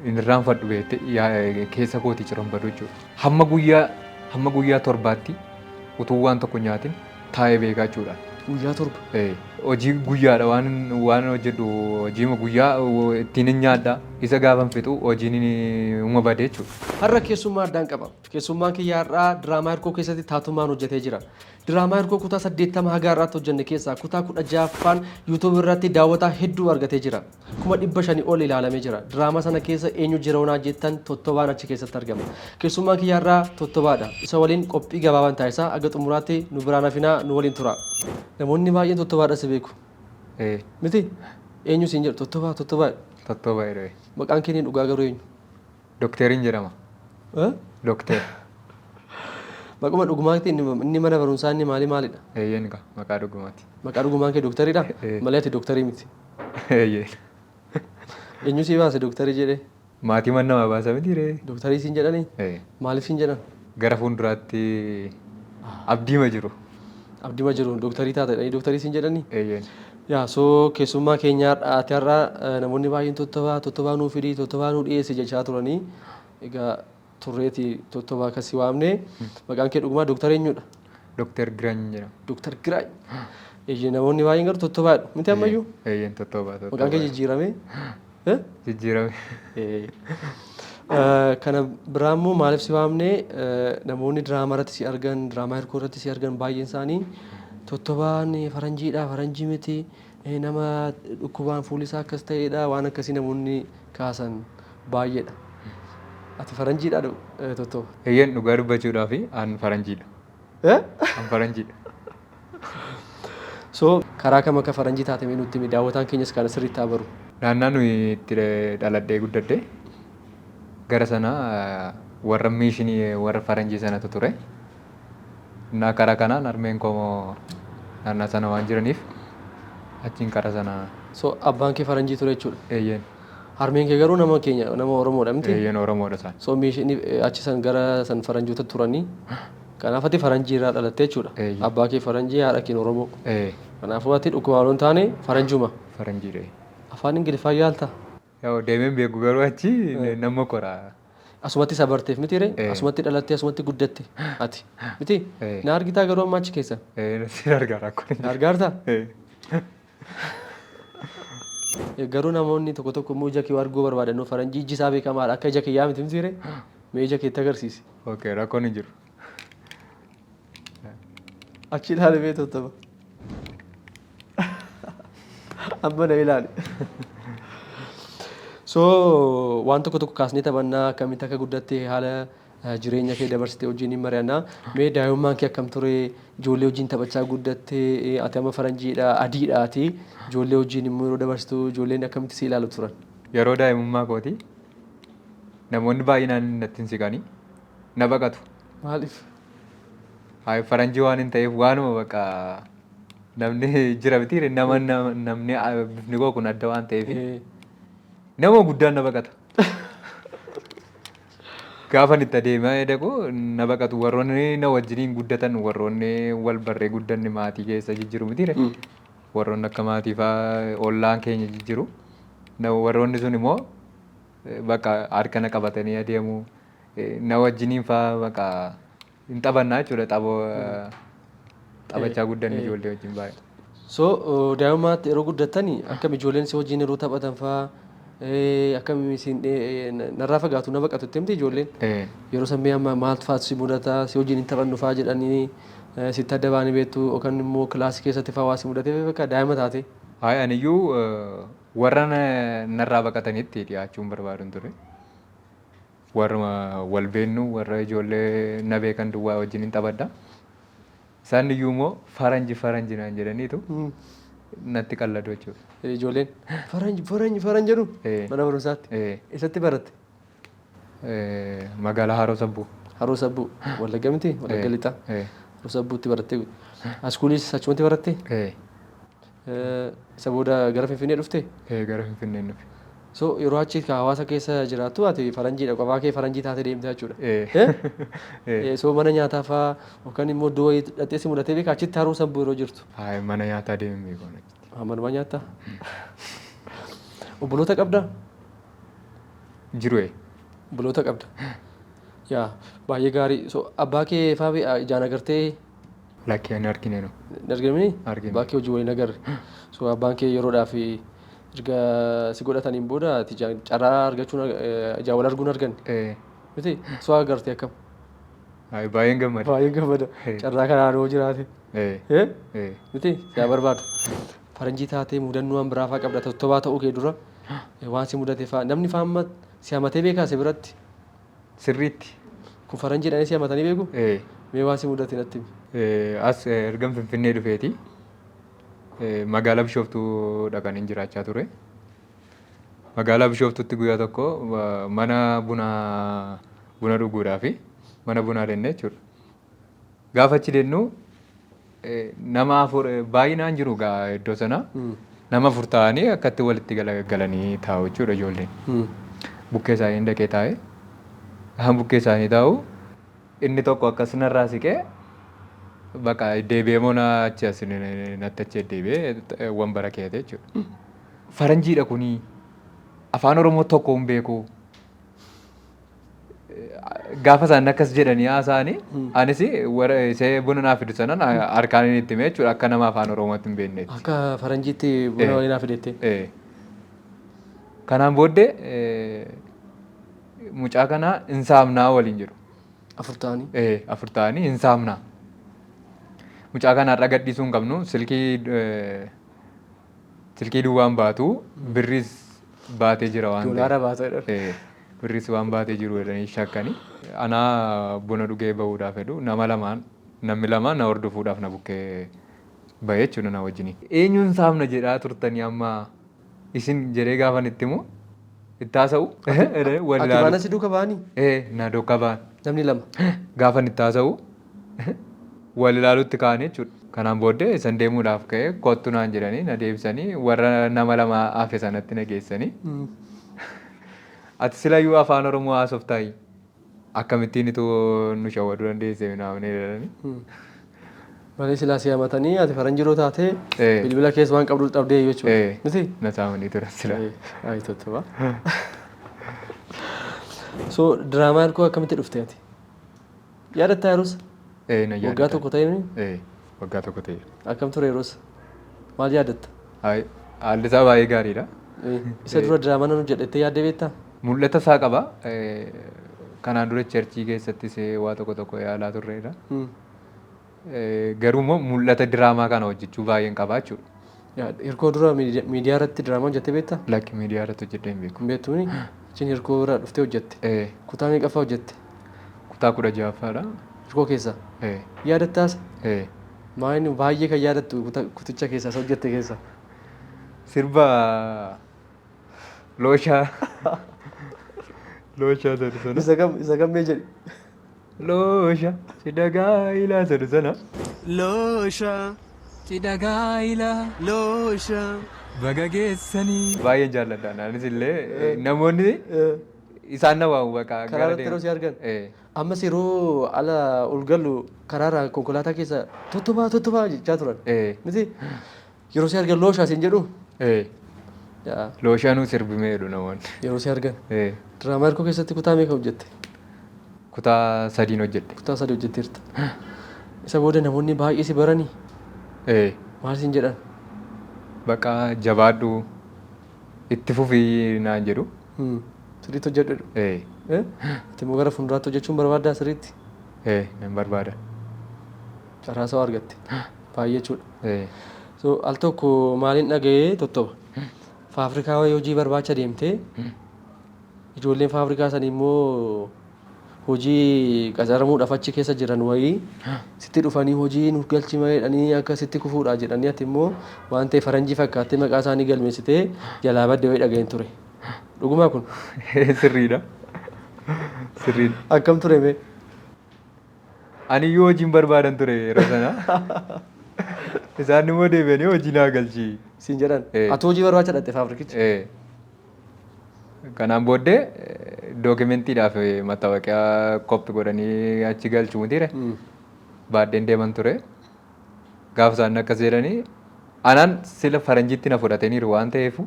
irraan fadhu beekte keessa kooti ciran baduu jechuudha. Hamma guyyaa torbaatti utuu waan tokko nyaatin taa'ee beekaa jechuudha. Guyyaa torba. Hojii guyyaadha waan hojjedhu hojiima guyyaa ittiin nyaadha isa gaafan fixu hojiin uma badee jechuudha. Har'a keessummaa addaan qaba. Keessummaan kiyya har'aa diraamaa hirkoo keessatti taatumaan hojjetee jira. Diraamaa hirkoo kutaa 80 haga har'aatti hojjenne keessaa kutaa 16ffaan YouTube irratti daawwataa hedduu argatee jira. 500 ol ilaalamee jira. Diraamaa sana keessa eenyu jira onaa jettan Tottobaan achi keessatti argama. Keessummaan kiyya har'aa Tottobaadha. Isa waliin qophii gabaabaan taasisaa aga xumuraatti nu biraan hafinaa nu waliin tura. Namoonni baay'een Tottobaadha si beeku. Miti eenyu siin jedhu Tottobaa. Tottobaa jedhee. Maqaan keenya dhugaa garuu eenyu? Dookteriin jedhama. Dookter. Maquma dhugumaatti inni mana barumsaa inni maalidha? Eeyyeen ka maqaa dhugumaati. Maqaa dhugumaan kee dookteriidha? Malee ati dookterii miti. Eeyyeen. Eenyu sii baase dookterii jedhee? Maatii man nama baasa miti ree. Dookterii siin jedhanii? Maaliif siin jedhan? Gara fuulduraatti abdiima jiru. Abdiima jiru dookterii taatedha dookterii siin jedhanii? Eeyyeen. Yaa soo keessummaa keenyaa ati har'aa namoonni baay'een Tottobaa nuu fidii Tottobaa nuu dhiyeessi jechaa turanii egaa turreeti Tottobaa akkasii waamne maqaan kee dhugumaa dookterii eenyudha? Dookter Giraany jedhama. Dookter Giraany. Namoonni baay'een garuu Tottobaadha miti ammayyuu? Eeyyeen Tottobaa. Maqaan kee jijjiiramee? Jijjiirame. Kana biraa immoo maaliif si waamne namoonni diraamaa irratti si argan diraamaa hirkoo irratti si argan baay'een isaanii Tottobaan faranjiidha faranjii miti nama dhukkubaan fuulli isaa akkas ta'edha waan akkasii namoonni kaasan baay'eedha. Ati faranjiidha Tottoba? Eeyyeen dhugaa dubbachuudhaaf an faranjiidha. An faranjiidha. So karaa kam akka faranjii taate mee nutti daawwataan keenyas kana sirriitti haa baru. Naannaa nuyi itti dhaladhee guddadhe gara sana warra miishinii warra faranjii sanatu ture. Naa karaa kanaan harmeen koo naannaa sana waan jiraniif achiin karaa sana. So abbaan kee faranjii ture jechuudha? Eeyyeen. Harmeen kee garuu nama keenya nama Oromoodha miti? Eeyyeen Oromoodha isaan. So miishinii achi san gara san faranjoota turanii kanaaf ati faranjii irraa dhalattee jechuudha? Abbaa kee faranjii haadha kee Oromoo? Kanaafuu ati dhukkubaan hin taane faranjuma? Faranjiidha. Afaan Ingiliffaa yaalta? Yoo deemeen beeku garuu achi nama koraa. Asumatti isa barteef miti ree? Asumatti dhalattee asumatti guddatte ati miti? Na argitaa garuu amma achi keessa? Si argaara akkuma. Na argaartaa? Garuu namoonni tokko tokko immoo ija kee arguu barbaadan faranjii iji isaa beekamaadha akka ija kiyyaa miti miti ree? Mee ija keetti agarsiisi. Rakkoon hin jiru. Achi ilaali mee Tottoba. Amma na ilaali. So waan tokko tokko kaasnee taphannaa akkamitti akka guddatte haala jireenya kee dabarsitee wajjin hin mari'annaa. Mee daa'imummaan kee akkam ture ijoollee wajjin taphachaa guddatte ati amma faranjiidha adiidha ati ijoollee wajjin immoo yeroo dabarsitu ijoolleen akkamitti si ilaalu turan? Yeroo daa'imummaa kooti namoonni baay'inaan natti hin siqanii na baqatu. Maaliif? Faranjii waan hin ta'eef waanuma baqa namni jira miti namni bifni koo kun adda waan ta'eef nama guddaan na baqata. Gaafa itti adeemaa dhaqu na baqatu warroonni na wajjiniin guddatan warroonni wal barree guddanne maatii keessa jijjiiru miti warroonni akka maatii fa'aa ollaan keenya jijjiiru warroonni sun immoo bakka harka na qabatanii adeemu na wajjiniin fa'aa bakka hin taphannaa jechuudha taphachaa guddanne ijoollee wajjin baay'ee. So daa'imummaatti yeroo guddattanii akkam ijoolleen si wajjin yeroo taphatan fa'aa akkam narraa fagaatu na baqatu itti himti ijoolleen? Yeroo sammee amma maaltu fa'aatu si mudata si wajjin hin taphannu fa'aa jedhanii sitti adda baanii beektu yookaan immoo kilaasii keessatti fa'aa waa si mudatee bakka daa'ima taate? Aniyyuu warra narraa baqatanitti dhiyaachuun barbaaduun ture. Warra wal beennu warra ijoollee na beekan duwwaa wajjin hin taphadha. Isaan iyyuu immoo faranji naan jedhaniitu natti qalladu jechuudha. Ijoolleen faranji jedhu mana barumsaatti eessatti baratte? Magaalaa Haroo Sabbuu. Haroo Sabbuu Wallagga miti? Wallagga Lixaa. Haroo Sabbuutti barattee askuuliis achumatti barattee? Isa booda gara Finfinnee dhuftee? Gara Finfinnee dhufe. So yeroo achi hawaasa keessa jiraattu ati faranjiidha qofaa kee faranjii taatee deemte jechuudha. So mana nyaataa fa'aa yookaan immoo iddoo dhaqxee si mudatee beekaa achitti Haroo Sabbuu yeroo jirtu? Mana nyaataa deemee beeku. Manuma nyaataa? Obboloota qabdaa? jiru. Buloota qabda. Yaa baay'ee gaarii. So abbaa kee fa'aa ijaan agartee Lakkee ani argine nu. dargamini Argine. abbaa kee hojii waliin agarre. So abbaan kee yeroodhaaf erga si godhataniin booda ati carraa argachuun ijaan wal arguun arganne. Miti so agartee akkam. Baay'een gammada. Baay'ee gammada. Carraa kanaan hoo jiraate. Miti yaa barbaadu. Faranjii taatee mudannoo waan biraa fa'aa qabda tottobaa ta'uu kee dura waan si mudate fa'aa namni fa'aa amma si hamatee beekaa si biratti. Sirriitti. Kun faranjiidhaan si hamatanii beeku? Mee waan si mudate natti himi. As erga Finfinnee dhufeeti. Magaalaa Bishooftuu dhaqaniin jiraachaa ture. Magaalaa Bishooftuutti guyyaa tokko mana buna dhuguudhaa fi mana bunaa deemnee jechuudha. Gaafa achi deemnu nama afur baay'inaan jiru iddoo sana nama afur ta'anii akkatti walitti galanii taa'u jechuudha ijoolleen. Bukkee isaanii dhaqee taa'e. Bukkee isaanii taa'u inni tokko akkasumarraa siqee bakka deebi'ee moo achi as natti achi deebi'ee wambara keete jechuudha. Faranjiidha kuni afaan Oromoo tokko hin beeku. Gaafa isaan akkas jedhanii haasa'anii anis isee buna naaf fidu sanaan harkaan inni itti himee jechuudha akka nama afaan Oromootti hin beeknetti. Akka faranjiitti buna waliin naaf fidettee. Kanaan booddee mucaa kana hin saamnaa waliin jedhu. Afur ta'anii. Afur ta'anii hin saamnaa. Mucaa kana har'a gadhiisuu hin qabnu silkii duwwaan baatu birris baatee jira waan ta'eef. Doolaara baatee. Birris waan baatee jiru jedhanii shakkanii. Anaa buna dhugee bahuudhaaf jedhu namni lamaan na hordofuudhaaf na bukkee bahee jechuudha na wajjin. Eenyuun saamna jedhaa turtanii amma isin jedhee gaafan itti himu itti haasa'u. Ati baana si duuka baanii? Na duuka ba'an. Namni lama. Gaafan itti haasa'u wal ilaaluutti ka'anii jechuudha. Kanaan booddee isan deemuudhaaf ka'ee kottu naan jedhanii na deebisanii warra nama lama hafe sanatti na geessanii. Ati silayyuu afaan Oromoo haasoftaayii akkamittiin ituu nu shawwaduu dandeessee naafnee jedhanii. Malee silaa si hamatanii ati faranjiroo taatee bilbila keessa waan qabdu dhabdee jechuudha. Miti? Na saamanii turan silaa. Ayi tottobaa. So diraamaa ergoo akkamitti dhufte ati? Yaadattaa yeroos? Na yaadata. Waggaa tokko ta'e? Waggaa tokko ta'e. Akkam ture yeroos? Maal yaadatta? Haalli isaa baay'ee gaariidha. Isa dura diraamaa nan hojjedhettee yaaddee beektaa? Mul'ata isaa qaba. Kanaan dura cherchii keessattis waa tokko yaalaa turreedha. Garuu immoo mul'ata diraamaa kana hojjechuu baay'een qabaa jechuudha. Hirkoo dura miidiyaa irratti diraamaa hojjettee beektaa? Lakki miidiyaa irratti hojjedhee hin beeku. Hin beektuuni? Isin hirkoo irraa dhuftee hojjette? Kutaa meeqaffaa hojjette? Kutaa 16ffaadha. Hirkoo keessaa? Yaadattaas? Maayini baay'ee kan yaadattu kuticha keessaa isa hojjette keessaa? Sirba looshaa. Looshaa jedhu sana. Isa gammee jedhi. Loosha si dagaayilaa jedhu sana. Loosha si dagaayilaa loosha baga geessanii. Baay'een jaalladha. Anis illee namoonni isaan na waamu bakka. Karaa irratti yeroo si argan. Ammas yeroo ala ol gallu karaarraa konkolaataa keessa tottobaa jechaa turan. Miti yeroo si argan looshaa siin jedhu. Looshaanuu sirbimee jedhu namoonni. Yeroo si argan. Diraamaa ergoo keessatti kutaa meeqa hojjette? Kutaa 3 hojjedhe. Kutaa 3 hojjetteerta. Isa booda namoonni baay'ee si baranii. Maal siin jedhan? Bakka jabaadhu itti fufii naan jedhu. Sirriitti hojjedhu. Ati immoo gara fuulduraatti hojjechuun barbaaddaa sirriitti? Nan barbaada. Carraa isaa argatte. Baay'ee jechuudha. So al tokko maaliin dhaga'ee tottoba. Faafrikaa hojii barbaacha deemtee ijoolleen faafrikaa sanii immoo hojii qacaramuudhaaf achi keessa jiran wayii sitti dhufanii hojii nuuf galchi jedhanii akka sitti kufuudha jedhanii ati immoo waan ta'e faranjii fakkaattee maqaa isaanii galmeessitee jalaa badde wayii dhaga'een ture. Dhugumaa kun? Sirriidha. Sirriidha. Akkam ture mee? Ani iyyuu hojiin barbaadan ture yeroo sana. Isaan immoo deebi'anii hojii naa galchi. Siin jedhan. Ati hojii barbaacha dhatte faafrikichi? Kanaan booddee dookimentiidhaaf mattaawaqaa koppii godhanii achi galchuu mitiire baaddeen deeman ture. Gaafa isaan akkas jedhanii anaan sila faranjiitti na fudhataniiru waan ta'eef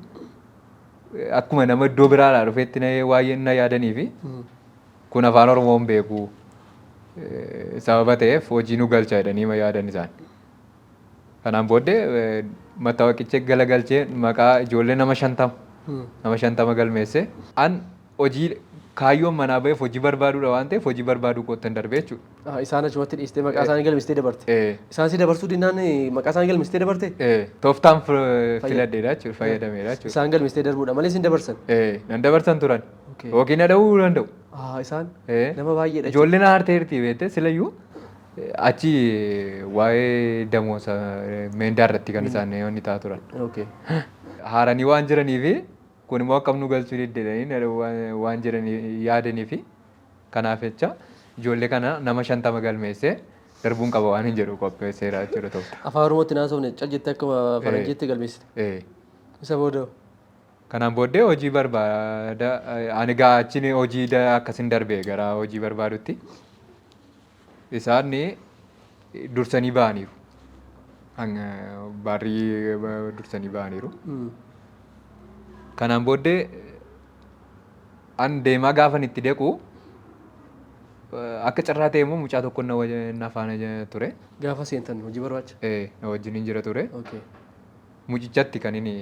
akkuma nama iddoo biraadhaa dhufeetti waa'ee na yaadanii fi kun afaan Oromoon beeku sababa ta'eef hojii nu galcha jedhanii ma yaadan isaan. Kanaan booddee mattaawaqicha galagalchee maqaa ijoollee nama 50 galmeesse. An hojii kaayyoon manaa ba'eef hojii barbaaduudha waan ta'eef hojii barbaaduu kottan darbee jechuudha. Isaan achumatti dhiistee maqaa isaanii galmeessitee dabarte. Isaan si dabarsuu dinnaan maqaa isaanii galmeessitee dabarte. Tooftaan filadheedha jechuudha fayyadameedha jechuudha. Isaan galmeessitee darbuudha malee sin dabarsan. Nan dabarsan turan. Yookiin na dha'uu danda'u. Isaan nama baay'eedha. Ijoolleen aarteertii beekte silayyuu achi waa'ee damoosa meendaa irratti kan isaan yoonni ta'a turan. Haaranii waan jiraniifi kun immoo akkam nu galchuu deddeedhanii waan jiranii yaadanii fi kanaaf jecha ijoollee kana nama 50 galmeessee darbuun qaba waan hin jedhu qopheesseera jechuudha ta'u. Afaan Oromootti naasofne cajjettee akkuma faranjiitti galmeessite. Isa booda. Kanaan booddee hojii barbaada ani gaa achiin hojii akkasin darbee gara hojii barbaadutti isaan dursanii ba'aniiru. Barrii dursanii ba'aniiru. Kanaan booddee an deemaa gaafan itti deequ akka carraa ta'e immoo mucaa tokko na faana ture. Gaafa seentan hojii barbaacha? Na wajjin hin jira ture. Mucichatti kan inni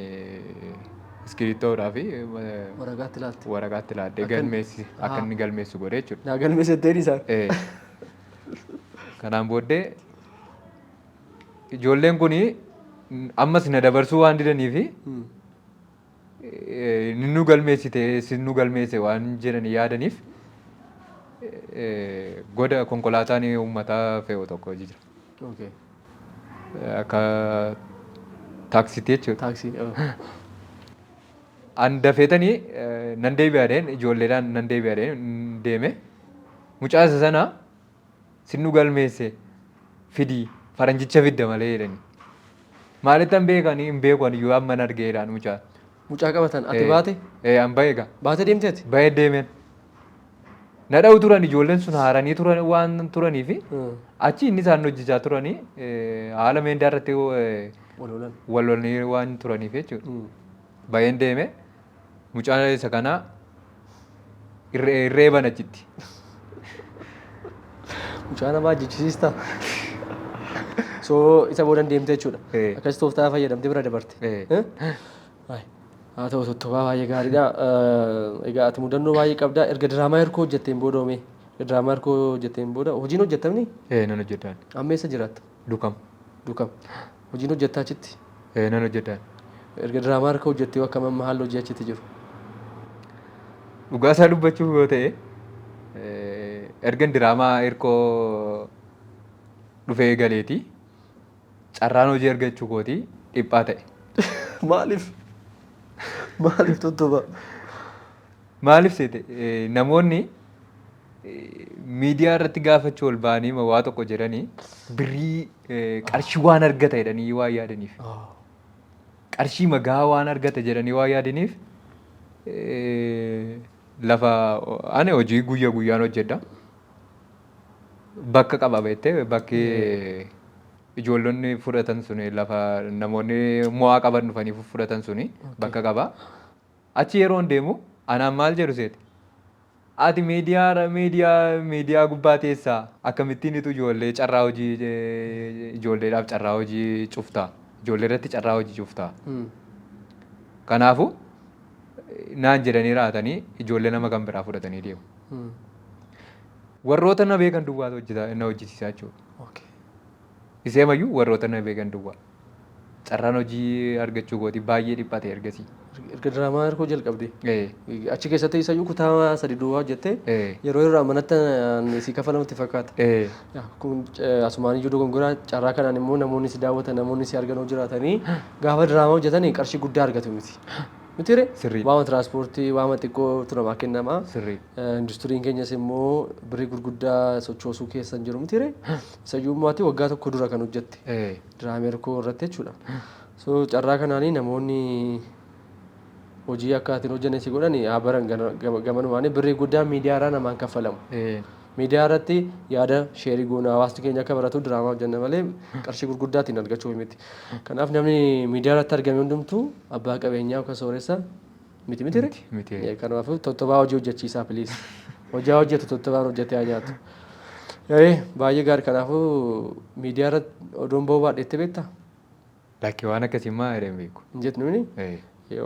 iskiriiptoodhaa fi waraqaatti laattee galmeessi akka inni galmeessu godhe jechuudha. Naa galmeessitteen isaan? Kanaan booddee ijoolleen kun ammas na dabarsuu waan didaniifi nu galmeessite sin nu galmeesse waan jedhanii yaadaniif goda konkolaataan uummataa fe'u tokko jira. Akka taaksiitti jechuudha. Taaksii. An dafeetanii nan deebi'aadheen ijoolleedhaan nan deebi'aadheen deeme mucaa isa sana sin nu galmeesse fidii faranjicha fidda malee jedhanii. Maalittan beekanii hin beekan iyyuu amma argeedhaan mucaa. Mucaa qabatan ati baate? An bahe egaa. Baate deemteeti? Bahee deemeen. Na dha'u turan ijoolleen sun haaranii turan waan turaniif achi inni isaan hojjechaa turanii haala meendaa irratti walolanii waan turaniif jechuudha. Baheen deeme mucaan isa kanaa irree bana achitti. Mucaa namaa jechisiista. So isa boodan deemte jechuudha. Akkasii tooftaa fayyadamtee bira dabarte. Haa ta'u tottobaa baay'ee gaariidha. Egaa ati mudannoo baay'ee qabda. Erga diraamaa hirkoo hojjetteen booda oomee. Diraamaa hirkoo hojjetteen booda hojiin hojjettamni? Nan hojjetaan. Amma eessa jiraatta? Dukam. Dukam. Hojiin hojjettaa achitti? Nan hojjetaan. Erga diraamaa hirkoo hojjettee akkam amma haalli hojii achitti jiru? Dhugaa isaa dubbachuuf yoo ta'e erga diraamaa hirkoo dhufee galeeti carraan hojii argachuu kooti dhiphaa ta'e. Maaliif? Maaliif tottobaa? Maaliif seete namoonni miidiyaa irratti gaafachuu ol ba'anii waa tokko jedhanii birrii qarshii waan argata jedhanii waa yaadaniif. Qarshii magaa waan argata jedhanii waa yaadaniif lafa ani hojii guyyaa guyyaan hojjedha. Bakka qaba beektee bakki ijoollonni fudhatan suni lafa namoonni mo'aa qaban dhufanii fudhatan suni bakka qaba. Achi yeroo deemu anaan maal jedhu seete ati miidiyaa gubbaa teessaa akkamittiin itu ijoollee carraa hojii ijoolleedhaaf carraa hojii cuftaa ijoollee irratti carraa hojii cuftaa. Kanaafu naan jedhanii raatanii ijoollee nama kan biraa fudhatanii deemu. Warroota na beekan duwwaa na hojjisiisaa jechuudha. Iseemayyuu warroota na beekan duwwaa. Carraan hojii argachuu kooti baay'ee dhiphate ergasii. Erga diraamaa hirkoo jalqabde. Achi keessatti isayyuu kutaa sadi duwwaa hojjette yeroo irraa manatti si kafalamutti fakkaata. Kun asumaan iyyuu dogongoraa carraa kanaan immoo namoonni si daawwatan namoonni si argan jiraatanii gaafa diraamaa hojjetan qarshii guddaa argatu miti. Mitire? Waama tiraanspoortii waama xiqqoo namaa kennamaa. Industiriin keenyas immoo birrii gurguddaa sochoosuu keessa jiru mitire? Isayyuu immoo waggaa tokko dura kan hojjette. Diraamaa hirkoo irratti jechuudha. So carraa kanaanii namoonni hojii akka atiin hojjenne si godhan baran gamanumaan birrii guddaa miidiyaa irraa namaan kaffalamu. Miidiyaa irratti yaada sheerii goonaa hawaasni keenya akka baratu diraamaa hojjenne malee qarshii gurguddaatiin argachuu miti. Kanaaf namni miidiyaa irratti argame hundumtuu abbaa qabeenyaa yookaan sooressa Miti miti re? Miti. Kanaafuu tottobaa hojii hojjechiisaa piliis. Hojii hojjetu tottobaan hojjetee haa nyaatu. Baay'ee gaarii kanaafuu miidiyaa irratti oduun ba'uu baadheetti beektaa? Lakkii waan akkasii maa jedheen beeku. Hin jettu nuni?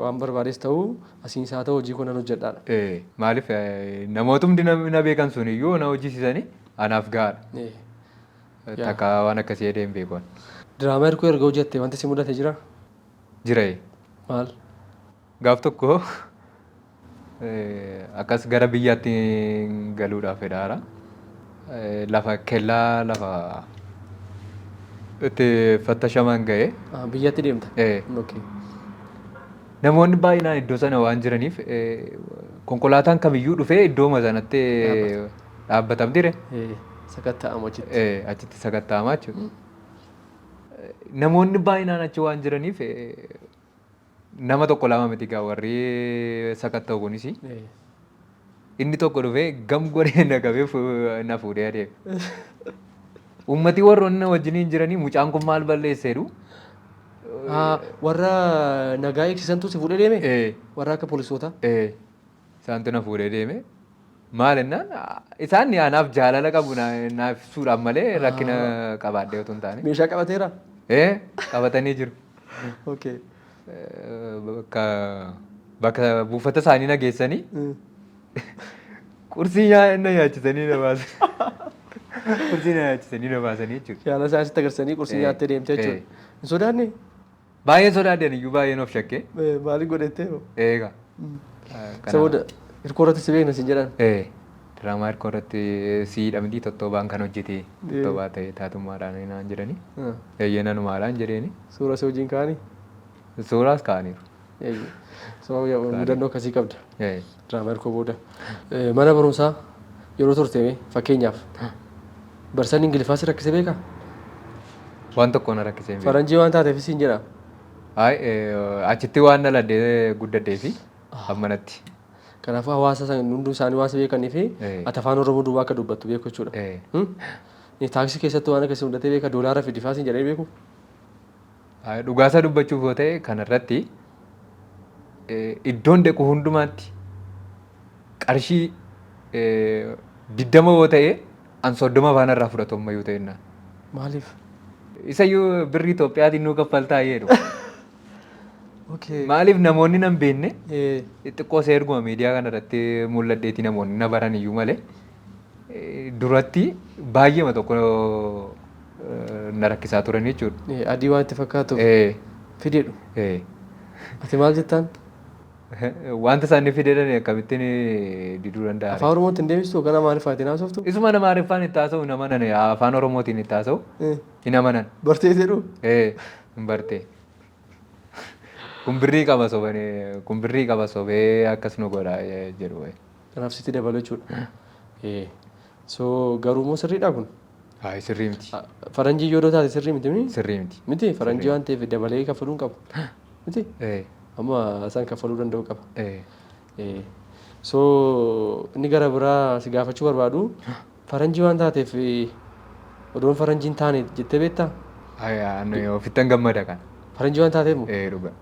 Waan barbaades ta'uu asiin isaa ta'u hojii kunan hojjedhaadha. Maaliif namootumti na beekan sun iyyuu na hojjisiisanii anaaf gahaadha. Takka waan akkasii jedheen beeku. Diraamaa erguu erga hojjette wanti si mudate jira? Jira. Maal? Gaaf tokko akkas gara biyyaatti galuudhaaf fedhaara. Lafa kellaa lafa itti fattashaman ga'e. Biyyatti deemta? Namoonni baay'inaan iddoo sana waan jiraniif konkolaataan kamiyyuu dhufee iddooma sanatti dhaabbatamtire. Sakatta'ama achitti. Achitti sakatta'ama jechuudha. Namoonni baay'inaan achi waan jiraniif nama tokko lama miti gaa warri sakatta'u kunis. Inni tokko dhufee gam godhee na qabee na fuudhee adeeme. Uummatii warroonni wajjiniin jiranii mucaan kun maal balleesseedhu. Warra nagaa eegsisantu si fuudhee deeme? Warra akka poolisoota? Isaantu na fuudhee deeme. Maal jennaan isaan anaaf jaalala qabu naaf ibsuudhaan malee rakkina qabaadhee otoo hin taane. Meeshaa qabateera? Qabatanii jiru. Bakka buufata isaanii na geessanii qursii na nyaachisanii na baasan. Qursii na nyaachisanii na baasanii jechuudha. Yaala isaanitti agarsiisanii qursii nyaattee deemtee jechuudha. Hin sodaanne? Baay'ee sodaadhan iyyuu baay'een of shakkee. Maaliif godhettee? Eegaa. Sabooda hirkoo irratti si beekna sin jedhan? Diraamaa hirkoo irratti si hidhamdii tottobaan kan hojjete tottobaa ta'e taatummaadhaan naan jedhanii. Eeyyenanumaadhaan jedheeni. Suura si wajjin kaa'anii? Suuraas kaa'aniiru. Mudannoo akkasii qabda. Diraamaa hirkoo booda. Mana barumsaa yeroo turte fakkeenyaaf barsiisaan Ingiliffaa si rakkisee beekaa? Waan tokko na rakkisee beeku. Faranjii waan taateef siin jedhaa? Achitti waan dhaladhee guddadhee fi ammanatti. Kanaafuu hawaasa hunduu isaanii waan beekanii fi ati afaan Oromoo duwwaa akka dubbattu beeku jechuudha. Taaksii keessatti waan akkasii mudatee beekaa doolaara fidifaa siin jedhee beeku? Dhugaasaa dubbachuuf yoo ta'e kanarratti iddoon deequ hundumaatti qarshii 20 yoo ta'e an 30 afaan irraa fudhatu ammayyuu ta'ennaan. Maaliif? Isayyuu birrii Itoophiyaatiin nuu kaffaltaa jedhu. Maaliif namoonni nan beekne xiqqoo isa erguma miidiyaa kanarratti mul'adheeti namoonni na baran iyyuu malee duratti baay'eema tokko na rakkisaa turan jechuudha. Adii waan itti fakkaatu fideedhu. Ati maal jettaan? Wanta isaanii fideedhan akkamittiin diduu danda'a. Afaan Oromootiin deebistu kana maaliifaatiin haasoftu? Isuma nama Amaariffaan itti haasa'u hin amanan afaan Oromootiin itti haasa'u hin amanan. Bartee jedhu? Hin bartee. Kumbirrii qaba sobee akkas nu godha jedhu. Kanaaf sitti dabalu jechuudha. So garuu moo sirriidhaa kun? Sirrii miti. Faranjii yoo taate sirrii miti miti? Sirrii miti. Miti faranjii waan ta'eef dabalee kaffaluu qabu. Miti? Amma isaan kaffaluu danda'u qaba. So inni gara biraa si gaafachuu barbaadu faranjii waan taateef odoon faranjiin taane jettee beektaa? Ofittan gammada kan. Faranjii waan taateef moo? Dhuga.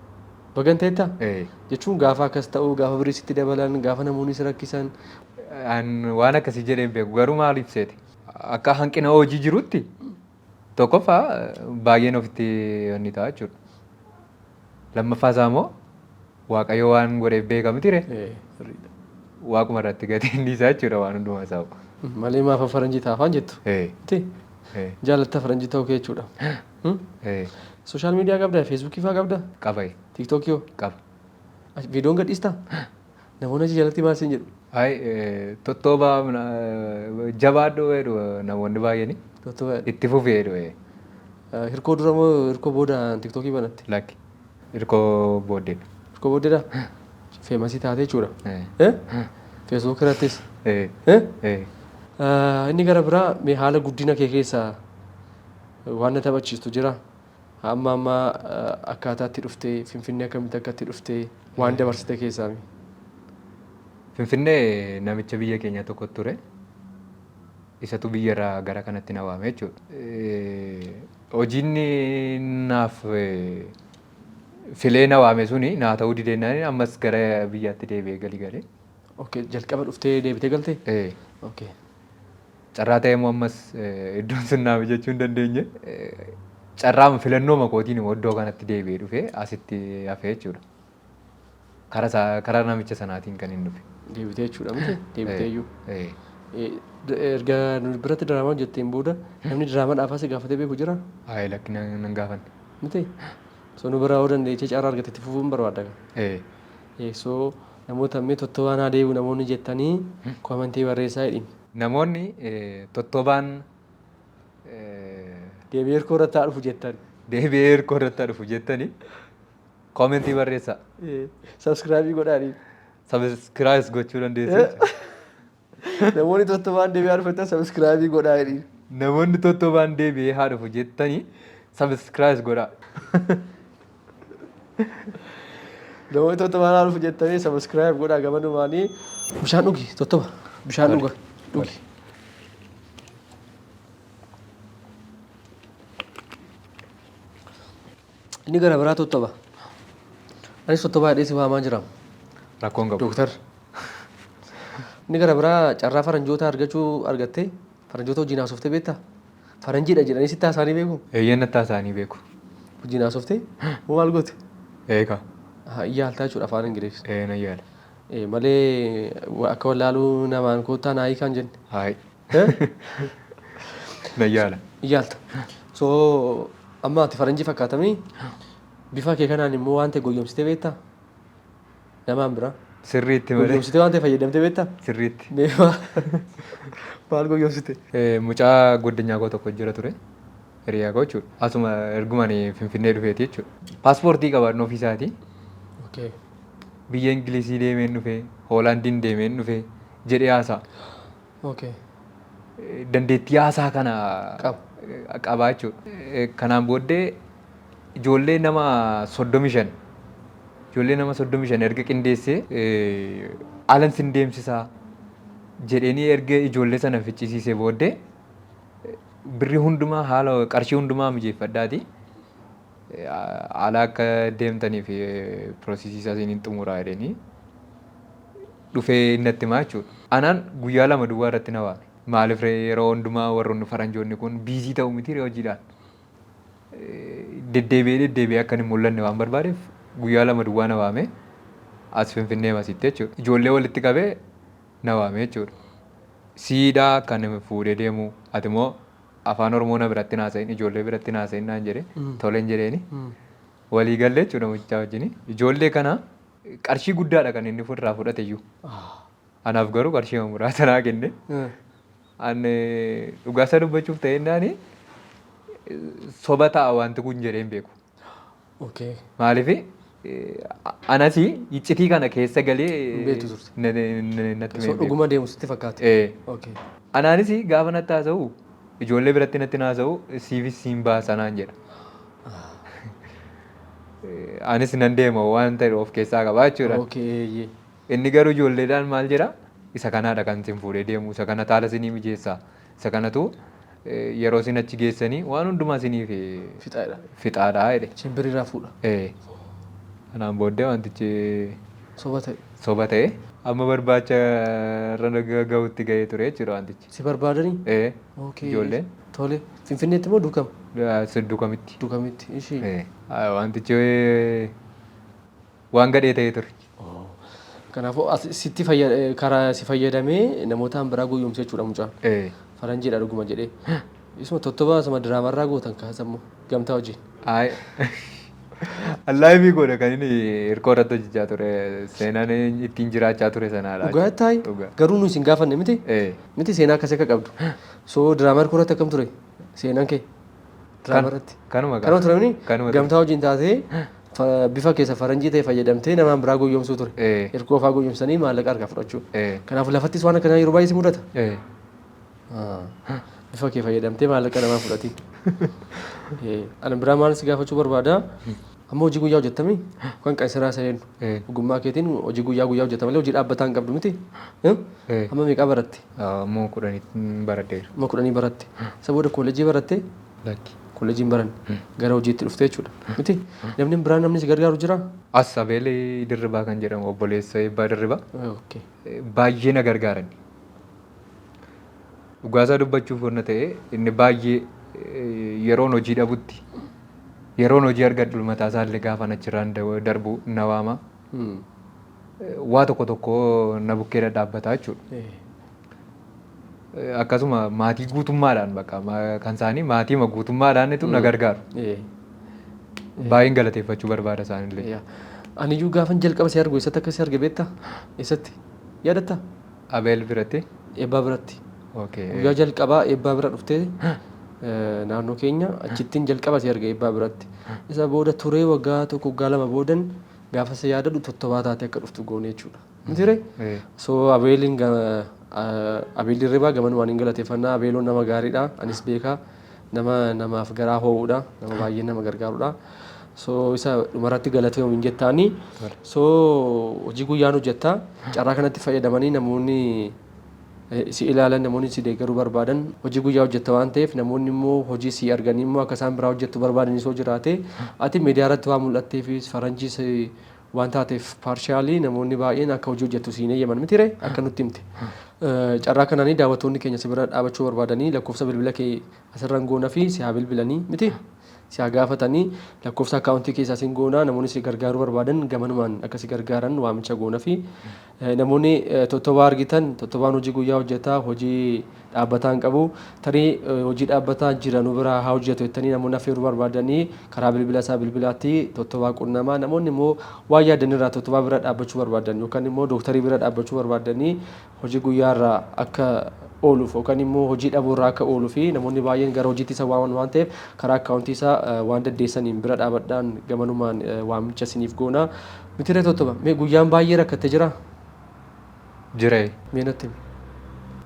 Bagan ta'etta? Jechuun gaafa akkas ta'u gaafa birii sitti dabalan gaafa namoonni si rakkisan. Waan akkasii jedheen beeku garuu maal ibseeti? Akka hanqina hojii jirutti tokkoffaa baay'een ofitti inni ta'a jechuudha. Lammaffaa isaa immoo Waaqayyo waan godheef beekamti re. Waaquma irratti gatiin isaa jechuudha waan hundumaa isaa. Malee maafa faranjii taafaan jettu? Jaalatta faranjii ta'uu kee jechuudha. Sooshaal miidiyaa qabdaa? Feesbuukii fa'aa qabdaa? Qaba. Tiiktookii hoo? Qaba. Viidiyoon gadhiistaa? Namoonni achi jalatti maal siin jedhu? Tottooba jabaadhoo jedhu namoonni baay'een itti fufee jedhu. Hirkoo dura moo hirkoo booda tiiktookii banatte? Lakki. Hirkoo booddeedha. Hirkoo booddeedha? Feemasii taatee jechuudha. Feesbuuk irrattis. Inni gara biraa haala guddina kee keessaa waan na taphachiistu jira. Amma akkaataa itti dhuftee Finfinnee akkamitti akka itti dhuftee waan dabarsite keessaa. Finfinnee namicha biyya keenya tokko ture. Isatu biyyarraa gara kanatti na waame jechuudha. Hojiin naaf filee na waame suni naa ta'uu dideenyaan ammas gara biyyaatti deebi'ee galii galee. Okay, jalqaba dhuftee deebitee galtee? Okay. Carraa ta'ee immoo ammas iddoon sun naaf jechuu hin dandeenye. Carraa filannoo makootiin immoo iddoo kanatti deebi'ee dhufee asitti hafee jechuudha. Karaa namicha sanaatiin kan hin dhufe. Deebitee jechuudha miti? Deebitee iyyuu. Erga biratti diraamaa hojjetteen booda namni diraamaa dhaafaa si gaafatee beeku jira? Hayi lakki nan gaafanne. Miti? So nu biraa yoo dandeechee carraa argatetti fufuun barbaadda. So namoota ammee tottobaan haa deebi'u namoonni jettanii koomentii barreessaa jedhin. Namoonni tottobaan deebi'ee hirkoo irratti haa dhufu jettan. Deebi'ee hirkoo irratti haa dhufu jettanii koomentii barreessaa. Sabskiraabii godhaanii. Sabskiraayis gochuu dandeessu. Namoonni tottobaan deebi'ee haa dhufan sabskiraabii godhaa jedhin. Namoonni tottobaan deebi'ee haa dhufu jettanii sabskiraayis godhaa. Namoonni tottobaan haa dhufu jettanii sabskiraayib godhaa gamanumaanii bishaan dhugi tottoba bishaan dhuga dhugi. Inni gara biraa tottoba. Anis tottobaa hidhee si waamaa jira. Rakkoon qabu. Dooktar. Inni gara biraa carraa faranjoota argattee faranjoota hojiin haasoftee beektaa? Faranjiidha jedhanii sitti haasaanii beeku? Eeyyeen natti haasaanii beeku. Hojiin haasoftee moo maal goote? Eegaa. Iyyaaltaa jechuudha afaan Ingiliffaa. Nan yaala. Malee akka wallaaluu namaan koottaa naa hiikaan jenne. Hayi. Nan yaala. Iyyaalta. So amma ati faranjii fakkaatamii bifa kee kanaan immoo waan ta'e goyyomsitee beektaa? Namaan biraa. Sirriitti malee. Goyyomsitee waan ta'e fayyadamtee beektaa? Sirriitti. Maal goyyomsite? Mucaa godinyaa koo tokko jira ture. Hiriyaa koo jechuudha. Asuma ergumaan Finfinnee dhufeeti jechuudha. Paaspoortii qabaannoo ofiisaatii. Biyya Ingilizii deemeen dhufee, Hoolaandiin deemeen dhufee jedhee haasa'a. Dandeettii haasaa kana qabaa jechuudha. Kanaan booddee ijoollee nama 35 erga qindeessee alan sin deemsisaa jedheenii erga ijoollee sana ficcisiisee booddee birri hundumaa haala qarshii hundumaa mijeeffadhaati. Haala akka deemtanii fi piroosesii isaa isiniin xumuraa jedhanii dhufee natti himaa jechuudha. Anaan guyyaa 2 duwwaa irratti na waame. Maaliif yeroo hundumaa warroonni faranjoonni kun biizii ta'u miti hojiidhaan. Deddeebi'ee akka hin mul'anne waan barbaadeef guyyaa 2 duwwaa na waame as Finfinnee masitti jechuudha. Ijoollee walitti qabee na waame jechuudha. Siidaa kan fuudhee deemu ati immoo afaan Oromoo na biratti naasa'iin ijoollee biratti naasa'iin naan jedhe toleen jedheeni walii gallee jechuudha mucaa wajjin. Ijoollee kana qarshii guddaadha kan inni irraa fudhate iyyuu. Anaaf garuu qarshii muraasa naa kenne. Ani dhugaa isa dubbachuuf ta'e innaani soba ta'a wanti kun jedhee hin beeku. Maaliif anasi iccitii kana keessa galee natti So dhuguma deemu sitti fakkaate. Anaanis gaafa natti haasa'u ijoollee biratti natti haasa'u siifis siin baasa naan jedha. Anis nan deema waan ta'e of keessaa qabaa jechuudha. Inni garuu ijoolleedhaan maal jedha isa kanaadha kan isin fuudhee deemu isa kana taala isinii mijeessaa isa kanatu yeroo isin achi geessanii waan hundumaa isiniif fixaadha jedhe. Shimbiriirraa fuudha. Kanaan booddee wantichi soba ta'e. Amma barbaacha irra gahuutti gahee ture jechuudha wantichi. Si barbaadanii? Ijoolleen. Tole. Finfinneetti moo Dukam? Dukamitti. Dukamitti. Ishii. Wantichi waan gadhee ta'ee ture. Kanaafuu sitti karaa si fayyadamee namootaan biraa goyyomsee jechuudha mucaan. Faranjiidha dhuguma jedhee. Isuma tottobaa sama diraamarraa gootan kaasammoo gamtaa hojii. Allaayii godha kan inni hirkoo irratti hojjechaa ture seenaan ittiin jiraachaa ture sanaadha. Dhugaa taa'e garuu nu isin gaafanne miti miti seenaa akkasii akka qabdu. So diraamaa hirkoo irratti akkam ture seenaan kee diraamaa irratti. Kanuma ture mini gamtaa hojiin taatee bifa keessa faranjii ta'e fayyadamtee namaan biraa goyyomsuu ture. Hirkoo fa'aa goyyomsanii maallaqa harkaa fudhachuu. Kanaafuu lafattis waan akkanaa yeroo baay'ee si mudata. Bifa kee fayyadamtee maallaqa namaa fudhati. Ani biraa maal si gaafachuu barbaada. Amma hojii guyyaa hojjettamii kan qansiraa seennu ogummaa keetiin hojii guyyaa hojjetama malee hojii dhaabbataa hin qabdu miti. Amma meeqaa baratte? Ammoo 10 baradheera. Amma 10 baratte. Isa booda kooleejii baratte? kolleejiin baran gara hojiitti dhuftee jechuudha. Miti namni biraan namni si gargaaru jira? As Abeelee Dirribaa kan jedhamu obboleessa Eebbaa Dirribaa baay'ee na gargaaran. Dhugaasaa dubbachuuf wanna ta'e inni baay'ee yeroon hojii dhabutti yeroon hojii argadhu mataa isaallee gaafa achirraan darbu na waama. Waa tokko tokko na bukkee dhadhaabbataa jechuudha. Akkasuma maatii guutummaadhaan bakka kan isaanii maatii guutummaadhaan na gargaaru. Baay'een galateeffachuu barbaada isaanillee. Ani iyyuu gaafan jalqaba si argu eessatti akka si arge beektaa? Eessatti? Yaadatta? Abeel biratti? Eebbaa biratti. Guyyaa jalqabaa eebbaa bira dhuftee naannoo keenya achittiin jalqaba si arge eebbaa biratti. Isa booda turee waggaa tokko waggaa lama boodan gaafa si yaadadhu tottobaa taatee akka dhuftu goone jechuudha. Mitiree? So Abeeliin Abeel Dirribaa gamanumaan hin galateeffannaa. Abeeloon nama gaariidha. Anis beekaa namaaf garaa ho'uudha. Nama baay'ee nama gargaarudha. So isa dhumarratti galatee hin jettaanii. So hojii guyyaan hojjettaa. Carraa kanatti fayyadamanii namoonni si ilaalan namoonni si deeggaruu barbaadan hojii guyyaa hojjetta waan ta'eef namoonni immoo hojii si arganii immoo akka isaan biraa hojjettu barbaadan soo jiraate ati miidiyaa irratti waan mul'attee fi faranjiis waan taateef paarshaali namoonni baay'een akka hojii hojjettu siin eeyyaman mitire akka nutti himte. Carraa kananii daawwattoonni keenya si bira dhaabachuu barbaadanii lakkoofsa bilbila kee asirraan goonaa fi si haa bilbilanii miti si haa gaafatanii lakkoofsa akkaawuntii keessaa siin goonaa namoonni si gargaaruu barbaadan gamanumaan akka si gargaaran waamicha goonaa fi namoonni tottobaa argitan tottobaan hojii guyyaa hojjetaa hojii dhaabbataa hin qabu tarii hojii dhaabbataa jiranuu biraa haa hojjetu jettanii namoonni affeeruu barbaadanii karaa bilbila isaa bilbilaatti tottobaa qunnamaa namoonni immoo waa yaadanirraa tottobaa bira dhaabbachuu barbaadan yookaan immoo dooktarii bira dhaabbachuu barbaadanii hojii guyyaarraa akka ooluuf yookaan immoo hojii dhabuurraa akka ooluu fi namoonni baay'een gara hojiitti isa waaman waan ta'eef karaa akkaawuntii isaa waan deddeessaniin bira dhaabadhaan gamanumaan waamicha isiniif goonaa. Mitire tottoba mee guyyaan baay'ee rakkattee jira? Jiree. Mee natti himi?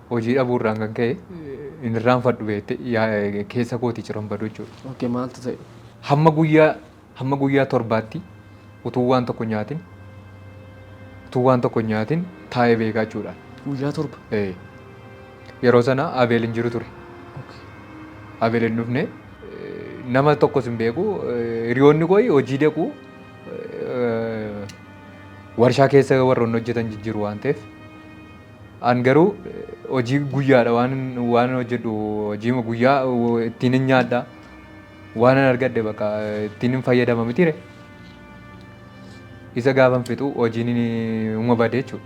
Hojii dhabuurraan kan ka'e inni irraanfadhu beekte keessa kootii ciran badu jechuudha. Okay, maaltu ta'e? Hamma guyyaa torbaatti utuu waan tokko nyaatin taa'ee beekaa jechuudha. Guyyaa torba? Yeroo sana Abeel hin jiru ture. Abeel hin dhufne nama tokkos hin beeku hiriyoonni koo hojii dhaqu warshaa keessa warroonni hojjetan jijjiiru waan ta'eef an garuu hojii guyyaadha waan hojjedhu hojii guyyaa ittiin hin nyaadha waan an argadde bakka ittiin hin fayyadama mitire isa gaafan fixu hojiin uma bade jechuudha.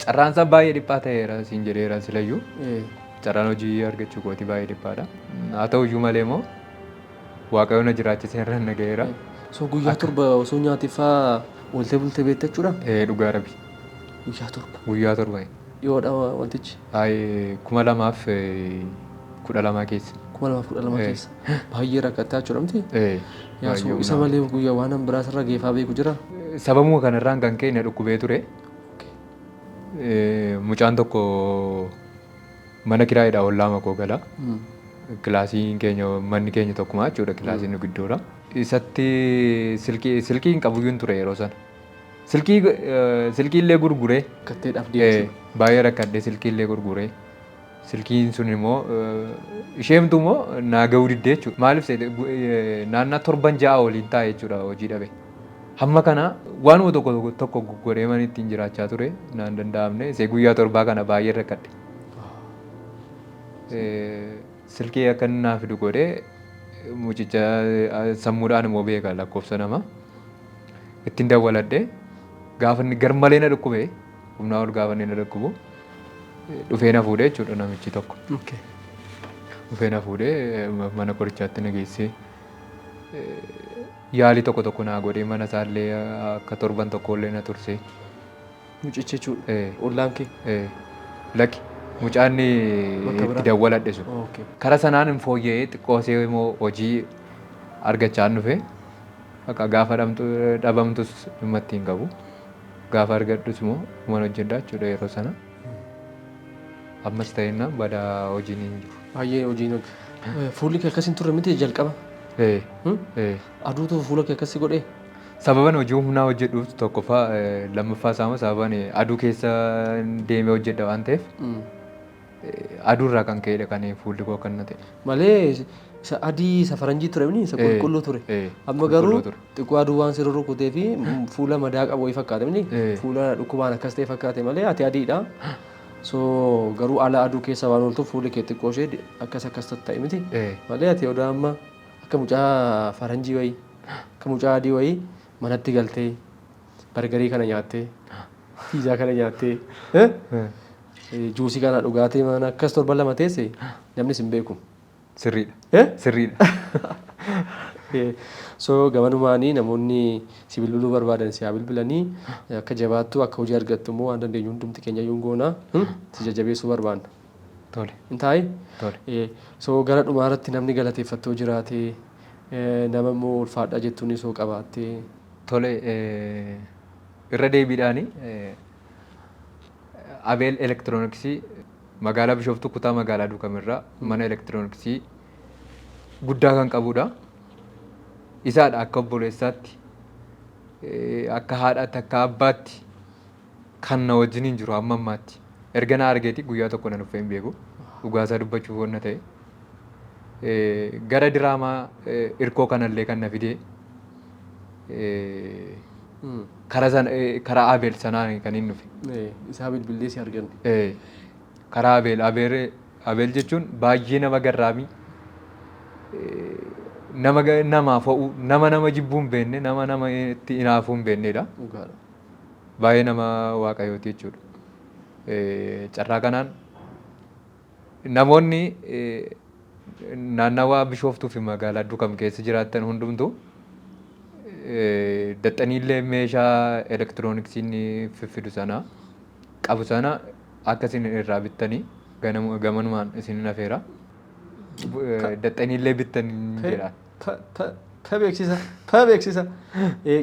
Carraan isaa baay'ee dhiphaa ta'eera siin jedheera silayyuu. Carraan hojii argachuu kooti baay'ee dhiphaadha. Haa ta'u iyyuu malee immoo waaqayyoon na jiraachisee irra na ga'eera. So guyyaa torba osoo nyaatiifaa ooltee bultee beekte jechuudha? Dhugaa rabbi. Guyyaa torba? Guyyaa torba. Dhiyoodha wantichi? 2012 keessa. 2012 keessa? Baay'ee rakkattaa jechuudha miti? Isa malee guyyaa waan biraas irra geeffaa beeku jira? Sababuma kanarraan kan ka'e na dhukkubee ture. Mucaan tokko mana kiraayidha ollaa makoo gala. Kilaasiin keenya manni keenya tokkuma jechuudha kilaasiin nu gidduudha. Isatti silkii hin qabu iyyuu ture yeroo sana. Silkii illee gurguree. Katteedhaaf deemsuu. Baay'ee rakkadhee silkii illee gurguree. Silkiin sun immoo isheemtu immoo naa ga'uu diddee jechuudha. Maaliif naannaa 7-6 waliin taa'e jechuudha hojii dhabe. Hamma kana waanuma tokko godhee mana ittiin jiraachaa ture naan danda'amne isee guyyaa torbaa kana baay'ee rakkadhe. Silkii akka inni naa fidu godhee mucicha sammuudhaan immoo beeka lakkoofsa nama ittiin dawwaladhe gaafa inni garmalee na dhukkube humnaa ol gaafa inni na dhukkubu dhufee na fuudhee jechuudha namichi tokko. Dhufee na fuudhee mana qorichaatti na geessee yaalii tokko naa godhee mana isaallee akka torban tokkollee na tursee. Mucicha jechuudha? Ollaan kee? Lakki mucaan itti dawwaladhe sun. Kara sanaan hin fooyya'ee xiqqoosee immoo hojii argachaa dhufe akka gaafa dhabamtus dhimma ittiin qabu. Gaafa argadhus immoo mana hojjedhaa jechuudha yeroo sana. Ammas ta'inna badaa hojiin hin jiru. Baay'ee hojiin fuulli kee akkasiin turre miti jalqaba? Aduutu fuula kee akkasii godhee? Sababan hojii humnaa hojjedhuuf tokkoffaa lammaffaa isaa sababan aduu keessa deemee hojjedha waan ta'eef aduurraa kan ka'edha kan fuulli koo kan ta'e. Malee isa adii isa faranjii ture mini isa qulqulluu ture. Amma garuu xiqqoo aduu waan sirrii rukutee fi fuula madaa qabu wayii fakkaate mini fuula dhukkubaan akkas ta'e fakkaate malee ati adiidha. So garuu ala aduu keessa waan ooltuuf fuulli kee xiqqoo ishee akkas ta'e miti. Malee ati odaa amma akka mucaa faranjii wayii akka mucaa adii wayii manatti galtee bargarii kana nyaattee piizaa kana nyaattee juusii kana dhugaatee mana akkas torban lama teesse namni sin beeku. Sirriidha. Sirriidha. So gamanumaanii namoonni si bilbiluu barbaadan si haa bilbilanii akka jabaattu akka hojii argattu immoo waan dandeenyu hundumti keenya iyyuu goona si jajjabeessuu barbaanna. Tole. Intaayi? Tole. So gara dhumaarratti namni galateeffattoo jiraate nama immoo ulfaadhaa jettuun soo qabaatte. Tole irra deebiidhaani Abeel elektirooniksii magaalaa Bishooftuu kutaa magaalaa Duukamirraa mana elektirooniksii guddaa kan qabudha. Isaadha akka obboleessaatti akka haadhaatti akka abbaatti kan na wajjiniin jiru amma ammaatti. Erga na argeeti guyyaa tokko na dhuffee hin beeku. Dhugaasaa dubbachuuf wanna ta'e. Gara diraamaa irkoo kanallee kan na fidee karaa Abeel sanaan kan hin dhufe. Isaa bilbilee si argan. Karaa Abeel jechuun baay'ee nama garraamii namaaf ho'u nama jibbuu hin beekne nama itti hinaafuu hin beeknedha. Baay'ee nama waaqayyooti jechuudha. Carraa kanaan namoonni naannawaa Bishooftuu fi magaalaa Duukam keessa jiraatan hundumtuu daxxaniillee meeshaa elektirooniksiin fiffidu sana qabu sana akka isin irraa bittanii gamanumaan isin nafeera. Daxxaniillee bittanii jedha. Beeksisa.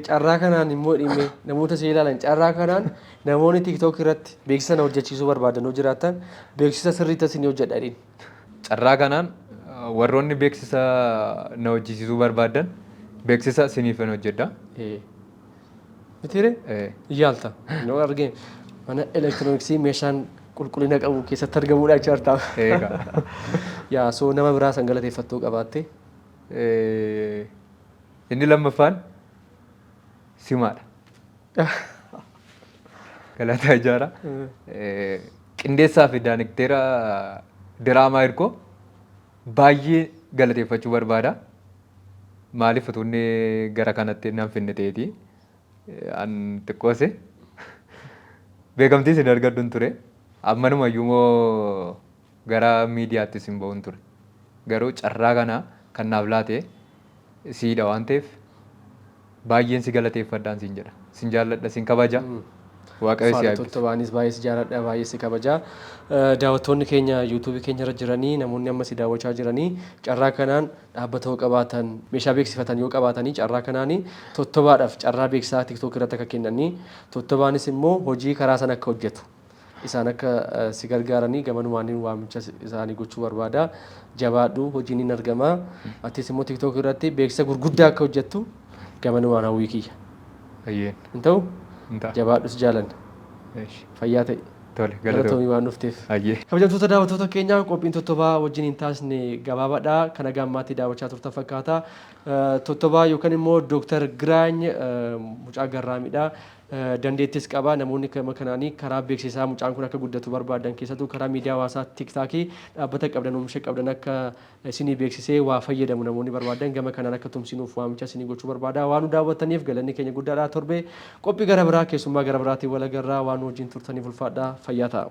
Carraa kanaan immoo dhimme namoota si ilaalan carraa kanaan namoonni TikTok irratti beeksisa na hojjechiisuu barbaadan yoo jiraatan beeksisa sirriitti isin hojjedhaniin. Carraa kanaan warroonni beeksisa na hojjechiisuu barbaadan beeksisa isiniif hin hojjedha. Mitiire? Yaalta. Yoo argee mana elektirooniksii meeshaan qulqullina qabu keessatti argamudha jechaartaa. Yaa soo nama biraa san galateeffattoo qabaatte. Inni lammaffaan simaadha. Galataa Ijaara. Qindeessaa fi daanekteera diraamaa hirkoo baay'ee galateeffachuu barbaada. Maaliif utuunni gara kanatti nan finne ta'eeti an xiqqoose beekamtii isin argadhu hin ture. Ammanumayyuu immoo gara miidiyaattis hin ba'u hin ture. Garuu carraa kana kan naaf laate siidha waan ta'eef baay'een si galateeffadhaan siin jedha. Sin jaalladha sin kabaja. Waaqayyo si eebbisu. Tottobaanis baay'ee si jaalladha baay'ee si kabaja. Daawwattoonni keenya yuutuubii keenya irra jiranii namoonni amma si daawwachaa jiranii carraa kanaan dhaabbata yoo qabaatan meeshaa beeksifatan yoo qabaatanii carraa kanaan tottobaadhaaf carraa beeksisaa TikTok irratti akka kennanii tottobaanis immoo hojii karaa sana akka hojjetu. Isaan akka si gargaaranii gamanumaan waamicha isaanii gochuu barbaada. Jabaadhu hojiin hin argama. Atis immoo TikTok irratti beeksisa gurguddaa akka hojjettu gamanumaan hawwii kiyya. Ayyeen. Hin ta'u? Jabaadhus jaalanna. Fayyaa ta'e. Tole galatoomii waan dhufteef. Ayyee. Kabajamtoota daawwattoota keenyaa qophiin tottobaa wajjin hin taasisne gabaabaadha. Kana gammaatti daawwachaa turtan fakkaata. Tottobaa yookaan immoo Dooktar Giraany mucaa garraamidha. Dandeettis qaba namoonni kanaanii karaa beeksisaa mucaan kun akka guddatu barbaadan keessattuu karaa miidiyaa hawaasaa tiktaakii dhaabbata qabdan oomisha qabdan akka isinii beeksisee waa fayyadamu namoonni barbaadan gama kanaan akka tumsinuuf waamicha isinii gochuu barbaada waan nu daawwattaniif galanni keenya guddaadha torbee qophii gara biraa keessummaa gara biraatiin wal agarraa waan wajjin turtaniif ulfaadhaa fayyaa ta'aa.